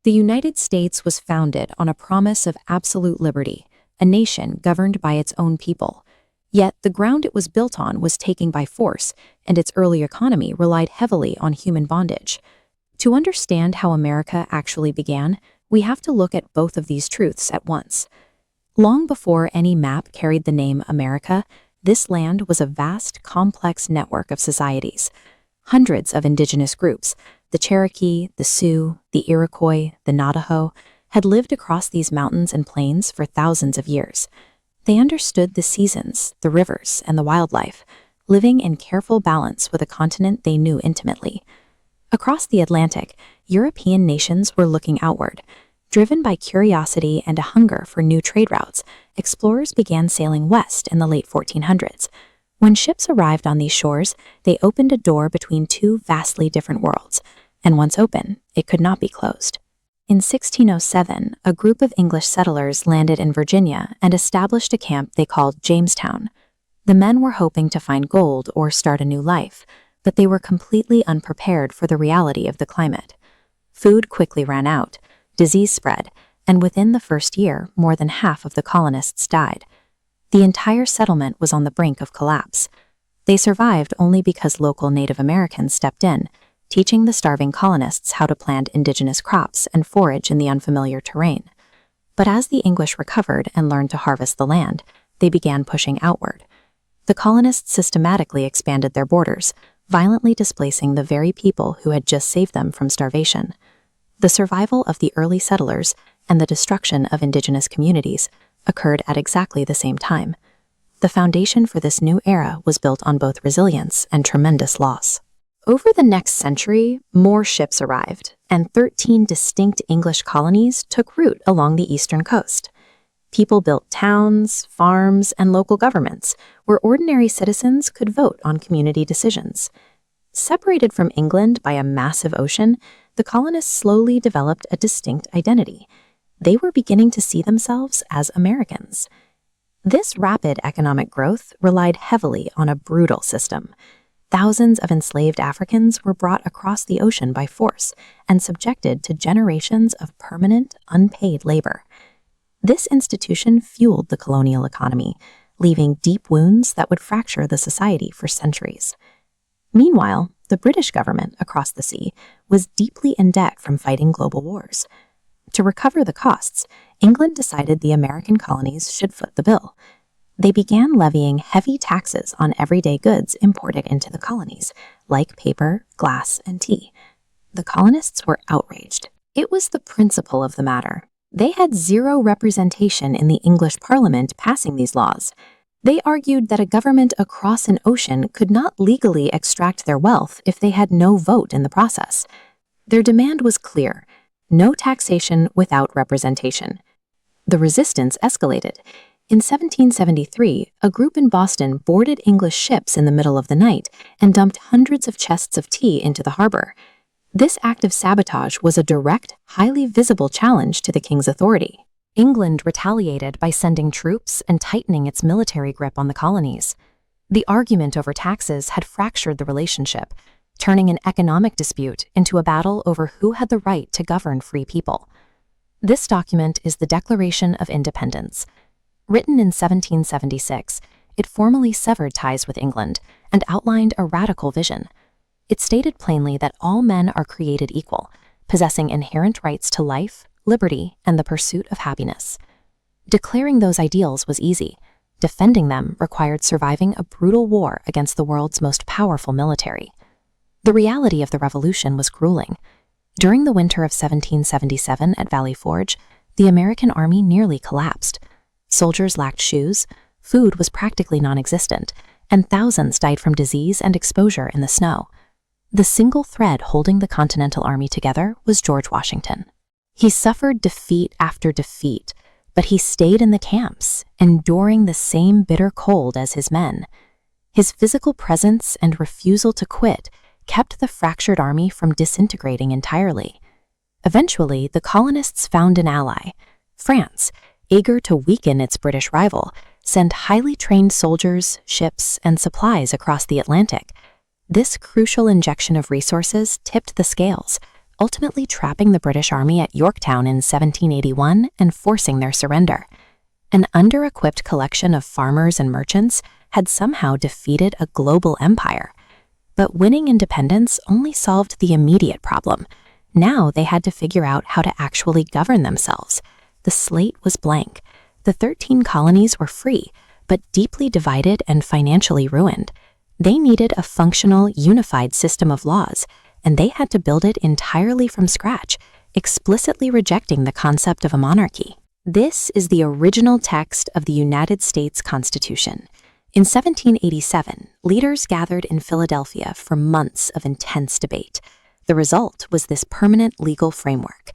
The United States was founded on a promise of absolute liberty, a nation governed by its own people. Yet the ground it was built on was taken by force, and its early economy relied heavily on human bondage. To understand how America actually began, we have to look at both of these truths at once. Long before any map carried the name America, this land was a vast, complex network of societies. Hundreds of indigenous groups, the Cherokee, the Sioux, the Iroquois, the Navajo, had lived across these mountains and plains for thousands of years. They understood the seasons, the rivers, and the wildlife, living in careful balance with a continent they knew intimately. Across the Atlantic, European nations were looking outward. Driven by curiosity and a hunger for new trade routes, explorers began sailing west in the late 1400s. When ships arrived on these shores, they opened a door between two vastly different worlds, and once open, it could not be closed. In 1607, a group of English settlers landed in Virginia and established a camp they called Jamestown. The men were hoping to find gold or start a new life, but they were completely unprepared for the reality of the climate. Food quickly ran out, disease spread, and within the first year, more than half of the colonists died. The entire settlement was on the brink of collapse. They survived only because local Native Americans stepped in, teaching the starving colonists how to plant indigenous crops and forage in the unfamiliar terrain. But as the English recovered and learned to harvest the land, they began pushing outward. The colonists systematically expanded their borders, violently displacing the very people who had just saved them from starvation. The survival of the early settlers and the destruction of indigenous communities occurred at exactly the same time. The foundation for this new era was built on both resilience and tremendous loss. Over the next century, more ships arrived, and 13 distinct English colonies took root along the eastern coast. People built towns, farms, and local governments where ordinary citizens could vote on community decisions. Separated from England by a massive ocean, the colonists slowly developed a distinct identity. They were beginning to see themselves as Americans. This rapid economic growth relied heavily on a brutal system. Thousands of enslaved Africans were brought across the ocean by force and subjected to generations of permanent, unpaid labor. This institution fueled the colonial economy, leaving deep wounds that would fracture the society for centuries. Meanwhile, the British government across the sea was deeply in debt from fighting global wars. To recover the costs, England decided the American colonies should foot the bill. They began levying heavy taxes on everyday goods imported into the colonies, like paper, glass, and tea. The colonists were outraged. It was the principle of the matter. They had zero representation in the English Parliament passing these laws. They argued that a government across an ocean could not legally extract their wealth if they had no vote in the process. Their demand was clear: no taxation without representation. The resistance escalated. In 1773, a group in Boston boarded English ships in the middle of the night and dumped hundreds of chests of tea into the harbor. This act of sabotage was a direct, highly visible challenge to the king's authority. England retaliated by sending troops and tightening its military grip on the colonies. The argument over taxes had fractured the relationship, turning an economic dispute into a battle over who had the right to govern free people. This document is the Declaration of Independence. Written in 1776, it formally severed ties with England and outlined a radical vision. It stated plainly that all men are created equal, possessing inherent rights to life, liberty, and the pursuit of happiness. Declaring those ideals was easy. Defending them required surviving a brutal war against the world's most powerful military. The reality of the revolution was grueling. During the winter of 1777 at Valley Forge, the American army nearly collapsed. Soldiers lacked shoes, food was practically non-existent, and thousands died from disease and exposure in the snow. The single thread holding the Continental Army together was George Washington. He suffered defeat after defeat, but he stayed in the camps, enduring the same bitter cold as his men. His physical presence and refusal to quit kept the fractured army from disintegrating entirely. Eventually, the colonists found an ally. France, eager to weaken its British rival, sent highly trained soldiers, ships, and supplies across the Atlantic. This crucial injection of resources tipped the scales, ultimately trapping the British Army at Yorktown in 1781 and forcing their surrender. An under-equipped collection of farmers and merchants had somehow defeated a global empire. But winning independence only solved the immediate problem. Now they had to figure out how to actually govern themselves. The slate was blank. The 13 colonies were free, but deeply divided and financially ruined. They needed a functional, unified system of laws, and they had to build it entirely from scratch, explicitly rejecting the concept of a monarchy. This is the original text of the United States Constitution. In 1787, leaders gathered in Philadelphia for months of intense debate. The result was this permanent legal framework.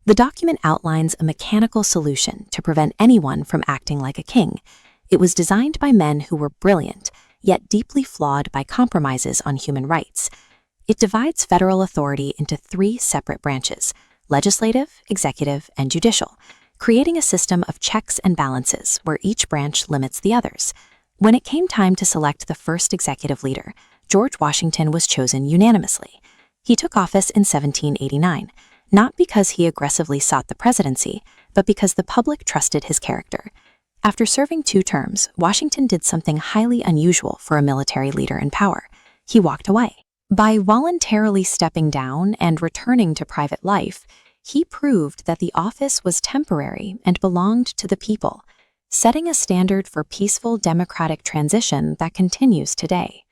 The document outlines a mechanical solution to prevent anyone from acting like a king. It was designed by men who were brilliant, yet deeply flawed by compromises on human rights. It divides federal authority into 3 separate branches: legislative, executive, and judicial, creating a system of checks and balances where each branch limits the others. When it came time to select the first executive leader, George Washington was chosen unanimously. He took office in 1789, not because he aggressively sought the presidency, but because the public trusted his character. After serving 2 terms, Washington did something highly unusual for a military leader in power. He walked away. By voluntarily stepping down and returning to private life, he proved that the office was temporary and belonged to the people, setting a standard for peaceful democratic transition that continues today.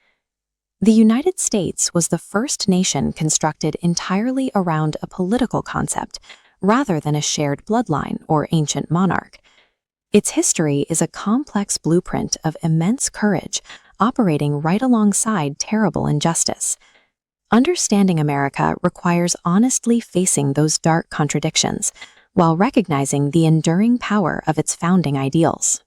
The United States was the first nation constructed entirely around a political concept, rather than a shared bloodline or ancient monarch. Its history is a complex blueprint of immense courage, operating right alongside terrible injustice. Understanding America requires honestly facing those dark contradictions, while recognizing the enduring power of its founding ideals.